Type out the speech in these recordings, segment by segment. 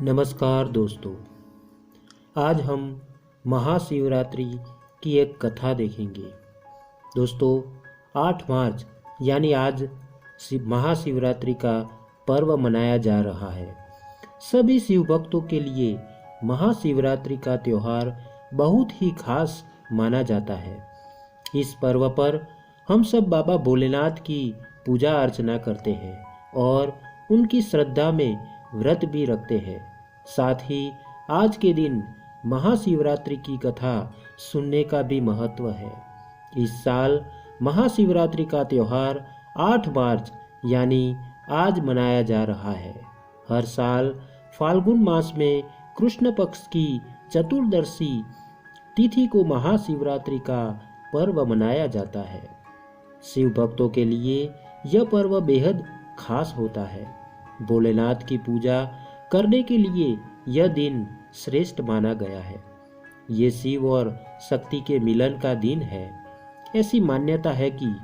नमस्कार दोस्तों। आज हम महाशिवरात्रि की एक कथा देखेंगे। दोस्तों, 8 मार्च यानी आज महाशिवरात्रि का पर्व मनाया जा रहा है। सभी शिव भक्तों के लिए महाशिवरात्रि का त्यौहार बहुत ही खास माना जाता है। इस पर्व पर हम सब बाबा भोलेनाथ की पूजा अर्चना करते हैं और उनकी श्रद्धा में व्रत भी रखते हैं। साथ ही आज के दिन महाशिवरात्रि की कथा सुनने का भी महत्व है। इस साल महाशिवरात्रि का त्यौहार 8 मार्च यानी आज मनाया जा रहा है। हर साल फाल्गुन मास में कृष्ण पक्ष की चतुर्दशी तिथि को महाशिवरात्रि का पर्व मनाया जाता है। शिव भक्तों के लिए यह पर्व बेहद खास होता है। भोलेनाथ की पूजा करने के लिए यह दिन श्रेष्ठ माना गया है। ये शिव और शक्ति के मिलन का दिन है। ऐसी मान्यता है कि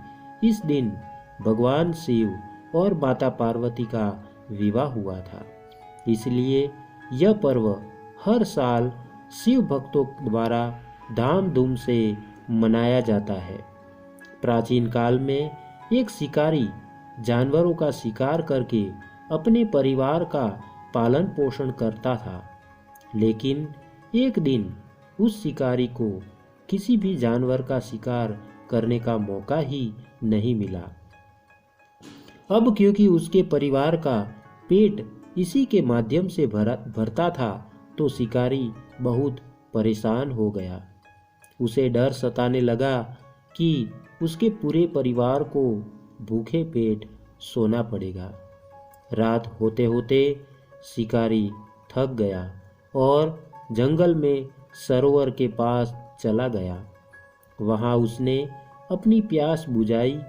इस दिन भगवान शिव और माता पार्वती का विवाह हुआ था। इसलिए यह पर्व हर साल शिव भक्तों द्वारा धामधूम से मनाया जाता है। प्राचीन काल में एक शिकारी जानवरों का शिकार करके अपने परिवार का पालन पोषण करता था, लेकिन एक दिन उस शिकारी को किसी भी जानवर का शिकार करने का मौका ही नहीं मिला। अब क्योंकि उसके परिवार का पेट इसी के माध्यम से भरता था, तो शिकारी बहुत परेशान हो गया। उसे डर सताने लगा कि उसके पूरे परिवार को भूखे पेट सोना पड़ेगा। रात होते होते शिकारी थक गया और जंगल में सरोवर के पास चला गया। वहां उसने अपनी प्यास बुझाई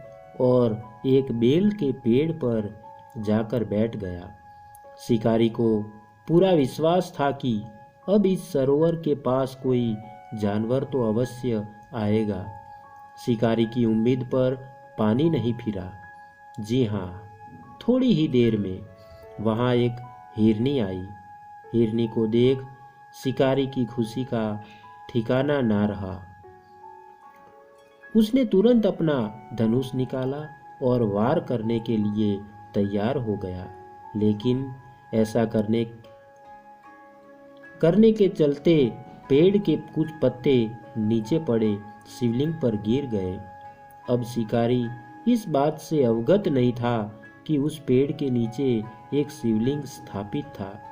और एक बेल के पेड़ पर जाकर बैठ गया। शिकारी को पूरा विश्वास था कि अब इस सरोवर के पास कोई जानवर तो अवश्य आएगा। शिकारी की उम्मीद पर पानी नहीं फिरा। जी हाँ, थोड़ी ही देर में वहां एक हिरनी आई। हिरनी को देख शिकारी की खुशी का ठिकाना ना रहा। उसने तुरंत अपना धनुष निकाला और वार करने के लिए तैयार हो गया, लेकिन ऐसा करने के चलते पेड़ के कुछ पत्ते नीचे पड़े शिवलिंग पर गिर गए। अब शिकारी इस बात से अवगत नहीं था कि उस पेड़ के नीचे एक शिवलिंग स्थापित था।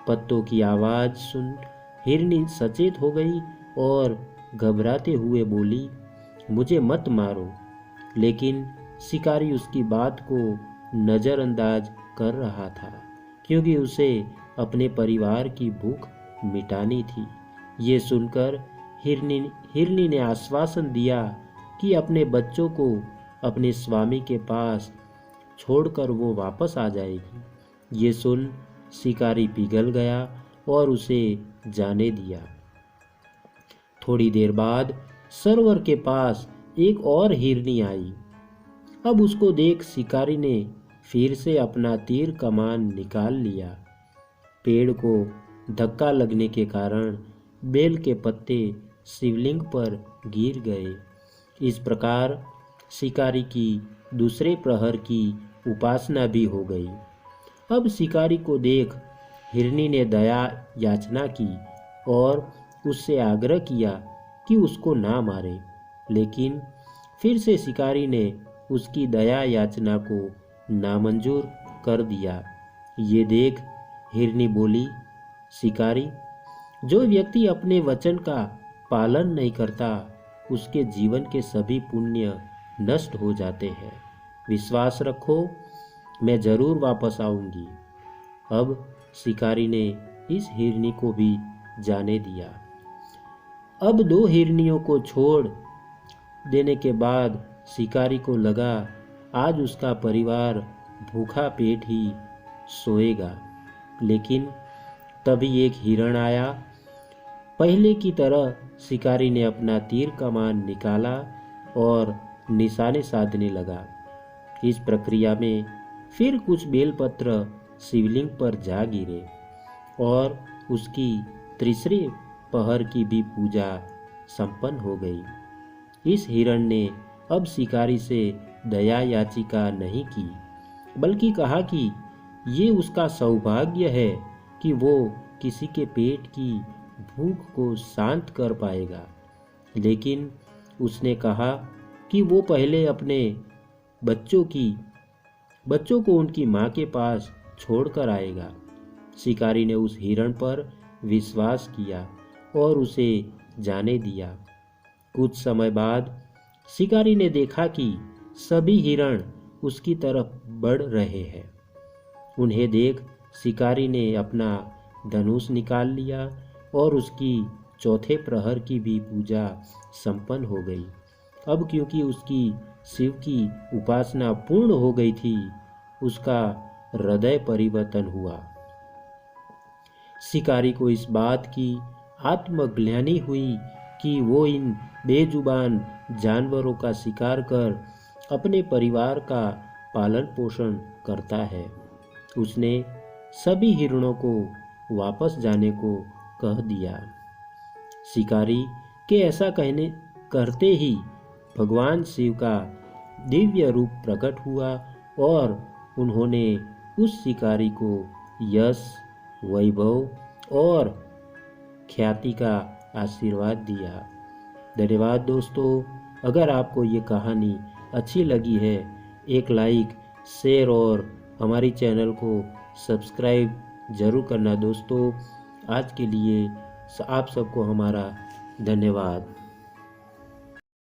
पत्तों की आवाज सुन हिरनी सचेत हो गई और घबराते हुए बोली, मुझे मत मारो। लेकिन शिकारी उसकी बात को नजरअंदाज कर रहा था, क्योंकि उसे अपने परिवार की भूख मिटानी थी। ये सुनकर हिरनी ने आश्वासन दिया कि अपने बच्चों को अपने स्वामी के पास छोड़कर वो वापस आ जाएगी। ये सुन शिकारी पिघल गया और उसे जाने दिया। थोड़ी देर बाद सरोवर के पास एक और हिरनी आई। अब उसको देख शिकारी ने फिर से अपना तीर कमान निकाल लिया। पेड़ को धक्का लगने के कारण बेल के पत्ते शिवलिंग पर गिर गए। इस प्रकार शिकारी की दूसरे प्रहर की उपासना भी हो गई। अब शिकारी को देख हिरनी ने दया याचना की और उससे आग्रह किया कि उसको ना मारे, लेकिन फिर से शिकारी ने उसकी दया याचना को नामंजूर कर दिया। ये देख हिरनी बोली, शिकारी, जो व्यक्ति अपने वचन का पालन नहीं करता, उसके जीवन के सभी पुण्य नष्ट हो जाते हैं। विश्वास रखो, मैं जरूर वापस आऊंगी। अब शिकारी ने इस हिरनी को भी जाने दिया। अब 2 हिरनियों को छोड़ देने के बाद शिकारी को लगा आज उसका परिवार भूखा पेट ही सोएगा। लेकिन तभी एक हिरण आया। पहले की तरह शिकारी ने अपना तीर कमान निकाला और निशाने साधने लगा। इस प्रक्रिया में फिर कुछ बेलपत्र शिवलिंग पर जा गिरे। और उसकी तीसरे पहर की भी पूजा संपन्न हो गई। इस हिरण ने अब शिकारी से दया याचिका नहीं की, बल्कि कहा कि ये उसका सौभाग्य है कि वो किसी के पेट की भूख को शांत कर पाएगा। लेकिन उसने कहा कि वो पहले अपने बच्चों को उनकी माँ के पास छोड़कर आएगा। शिकारी ने उस हिरण पर विश्वास किया और उसे जाने दिया। कुछ समय बाद शिकारी ने देखा कि सभी हिरण उसकी तरफ बढ़ रहे हैं। उन्हें देख शिकारी ने अपना धनुष निकाल लिया और उसकी चौथे प्रहर की भी पूजा संपन्न हो गई। अब क्योंकि उसकी शिव की उपासना पूर्ण हो गई थी, उसका हृदय परिवर्तन हुआ। शिकारी को इस बात की आत्मग्लानि हुई कि वो इन बेजुबान जानवरों का शिकार कर अपने परिवार का पालन पोषण करता है। उसने सभी हिरणों को वापस जाने को कह दिया। शिकारी के ऐसा करते ही भगवान शिव का दिव्य रूप प्रकट हुआ और उन्होंने उस शिकारी को यश, वैभव और ख्याति का आशीर्वाद दिया। धन्यवाद दोस्तों। अगर आपको ये कहानी अच्छी लगी है, एक लाइक, शेयर और हमारी चैनल को सब्सक्राइब जरूर करना दोस्तों। आज के लिए आप सबको हमारा धन्यवाद।